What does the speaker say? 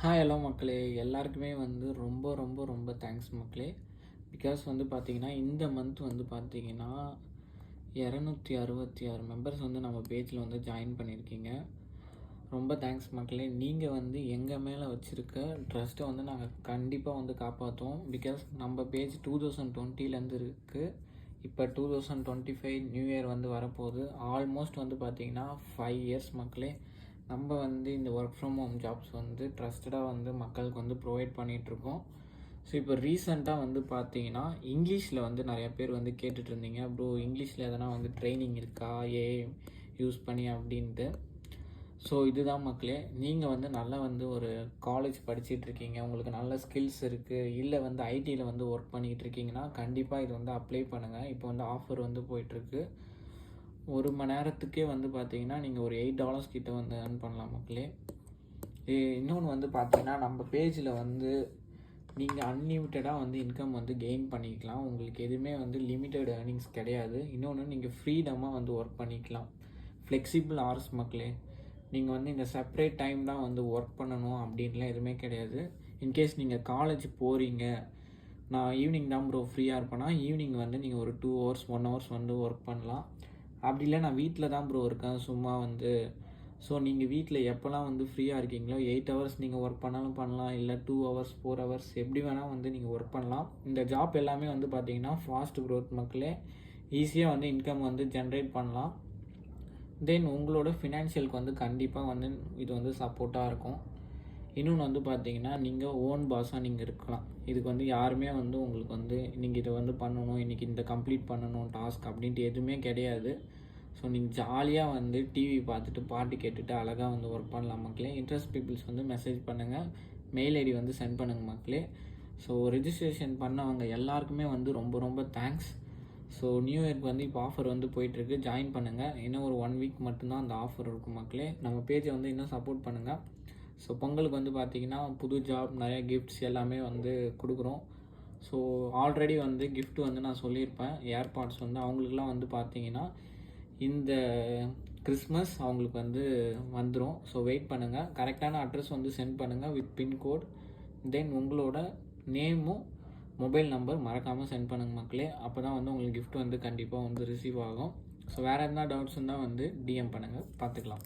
Hi hello மக்களே, எல்லாருக்குமே வந்து ரொம்ப ரொம்ப ரொம்ப தேங்க்ஸ் மக்களே. பிகாஸ் வந்து பார்த்தீங்கன்னா, இந்த மந்த் வந்து பார்த்தீங்கன்னா 266 மெம்பர்ஸ் வந்து நம்ம பேஜில் வந்து ஜாயின் பண்ணியிருக்கீங்க. ரொம்ப தேங்க்ஸ் மக்களே. நீங்கள் வந்து எங்கள் மேலே வச்சுருக்க ட்ரஸ்ட்டை வந்து நாங்கள் கண்டிப்பாக வந்து காப்பாற்றுவோம். பிகாஸ் நம்ம பேஜ் 2020லேருந்து இருக்குது. இப்போ 2025 நியூ இயர் வந்து வரப்போகுது. ஆல்மோஸ்ட் வந்து பார்த்திங்கன்னா 5 இயர்ஸ் மக்களே. நம்ம வந்து இந்த ஒர்க் ஃப்ரம் ஹோம் ஜாப்ஸ் வந்து ட்ரஸ்டடாக வந்து மக்களுக்கு வந்து ப்ரொவைட் பண்ணிகிட்ருக்கோம். ஸோ இப்போ ரீசெண்டாக வந்து பார்த்தீங்கன்னா இங்கிலீஷில் வந்து நிறையா பேர் வந்து கேட்டுட்டு இருந்தீங்க, ப்ரோ இங்கிலீஷில் எதனா வந்து ட்ரைனிங் இருக்கா ஏஐ யூஸ் பண்ணி அப்படின்ட்டு. ஸோ இதுதான் மக்களே, நீங்கள் வந்து நல்லா வந்து ஒரு காலேஜ் படிச்சிட்ருக்கீங்க, உங்களுக்கு நல்ல ஸ்கில்ஸ் இருக்குது, இல்லை வந்து ஐடியில் வந்து ஒர்க் பண்ணிக்கிட்டு இருக்கீங்கன்னா கண்டிப்பாக இது வந்து அப்ளை பண்ணுங்கள். இப்போ வந்து ஆஃபர் வந்து போயிட்டுருக்கு. 1 மணி நேரத்துக்கே வந்து பார்த்தீங்கன்னா நீங்கள் ஒரு $8 கிட்ட வந்து ஏர்ன் பண்ணலாம் மக்களே. இன்னொன்று வந்து பார்த்தீங்கன்னா நம்ம பேஜில் வந்து நீங்கள் அன்லிமிட்டடாக வந்து இன்கம் வந்து கெயின் பண்ணிக்கலாம். உங்களுக்கு எதுவுமே வந்து லிமிட்டட் ஏர்னிங்ஸ் கிடையாது. இன்னொன்று நீங்கள் ஃப்ரீடமாக வந்து ஒர்க் பண்ணிக்கலாம். ஃப்ளெக்சிபிள் ஹவர்ஸ் மக்களே. நீங்கள் வந்து இந்த செப்பரேட் டைம் தான் வந்து ஒர்க் பண்ணணும் அப்படின்லாம் எதுவுமே கிடையாது. இன்கேஸ் நீங்கள் காலேஜ் போகிறீங்க, நான் ஈவினிங் தான் ப்ரோ ஃப்ரீயாக இருப்பேன்னா ஈவினிங் வந்து நீங்கள் ஒரு 2 ஹவர்ஸ் 1 ஹவர்ஸ் வந்து ஒர்க் பண்ணலாம். அப்படி இல்லை நான் வீட்டில் தான் ப்ரோ இருக்கேன் சும்மா வந்து, ஸோ நீங்கள் வீட்டில் எப்போல்லாம் வந்து ஃப்ரீயாக இருக்கீங்களோ 8 ஹவர்ஸ் நீங்கள் ஒர்க் பண்ணாலும் பண்ணலாம், இல்லை 2 ஹவர்ஸ் 4 ஹவர்ஸ் எப்படி வேணால் வந்து நீங்கள் ஒர்க் பண்ணலாம். இந்த ஜாப் எல்லாமே வந்து பார்த்தீங்கன்னா ஃபாஸ்ட் க்ரோத் மக்களே. ஈஸியாக வந்து இன்கம் வந்து ஜென்ரேட் பண்ணலாம். தென் உங்களோட ஃபினான்ஷியலுக்கு வந்து கண்டிப்பாக வந்து இது வந்து சப்போர்ட்டாக இருக்கும். இன்னொன்று வந்து பார்த்தீங்கன்னா நீங்கள் ஓன் பாஸாக நீங்கள் இருக்கலாம். இதுக்கு வந்து யாருமே வந்து உங்களுக்கு வந்து நீங்கள் இதை வந்து பண்ணணும், இன்றைக்கி இந்த கம்ப்ளீட் பண்ணணும் டாஸ்க் அப்படின்ட்டு எதுவுமே கிடையாது. ஸோ நீங்கள் ஜாலியாக வந்து டிவி பார்த்துட்டு பாட்டு கேட்டுட்டு அழகாக வந்து ஒர்க் பண்ணலாம் மக்களே. இன்ட்ரெஸ்ட் பீப்புள்ஸ் வந்து மெசேஜ் பண்ணுங்கள், மெயில் ஐடி வந்து சென்ட் பண்ணுங்கள் மக்களே. ஸோ ரெஜிஸ்ட்ரேஷன் பண்ணவங்க எல்லாருக்குமே வந்து ரொம்ப ரொம்ப தேங்க்ஸ். ஸோ நியூ இயர்க்கு வந்து இப்போ ஆஃபர் வந்து போயிட்டுருக்கு, ஜாயின் பண்ணுங்கள். இன்னும் ஒரு 1 வீக் மட்டும்தான் அந்த ஆஃபர் இருக்கும் மக்களே. நம்ம பேஜை வந்து இன்னும் சப்போர்ட் பண்ணுங்கள். ஸோ பொங்கலுக்கு வந்து பார்த்திங்கன்னா புது ஜாப் நிறையா கிஃப்ட்ஸ் எல்லாமே வந்து கொடுக்குறோம். ஸோ ஆல்ரெடி வந்து கிஃப்ட் வந்து நான் சொல்லியிருப்பேன், ஏர்பாட்ஸ் வந்து அவங்களுக்குலாம் வந்து பார்த்திங்கன்னா இந்த கிறிஸ்மஸ் அவங்களுக்கு வந்து வந்துடும். ஸோ வெயிட் பண்ணுங்கள், கரெக்டான அட்ரஸ் வந்து சென்ட் பண்ணுங்கள் வித் பின்கோட். தென் உங்களோட நேமும் மொபைல் நம்பர் மறக்காமல் சென்ட் பண்ணுங்கள் மக்களே. அப்போ தான் வந்து உங்களுக்கு கிஃப்ட் வந்து கண்டிப்பாக வந்து ரிசீவ் ஆகும். ஸோ வேறு எதனா டவுட்ஸ் இருந்தால் வந்து டிஎம் பண்ணுங்கள், பார்த்துக்கலாம்.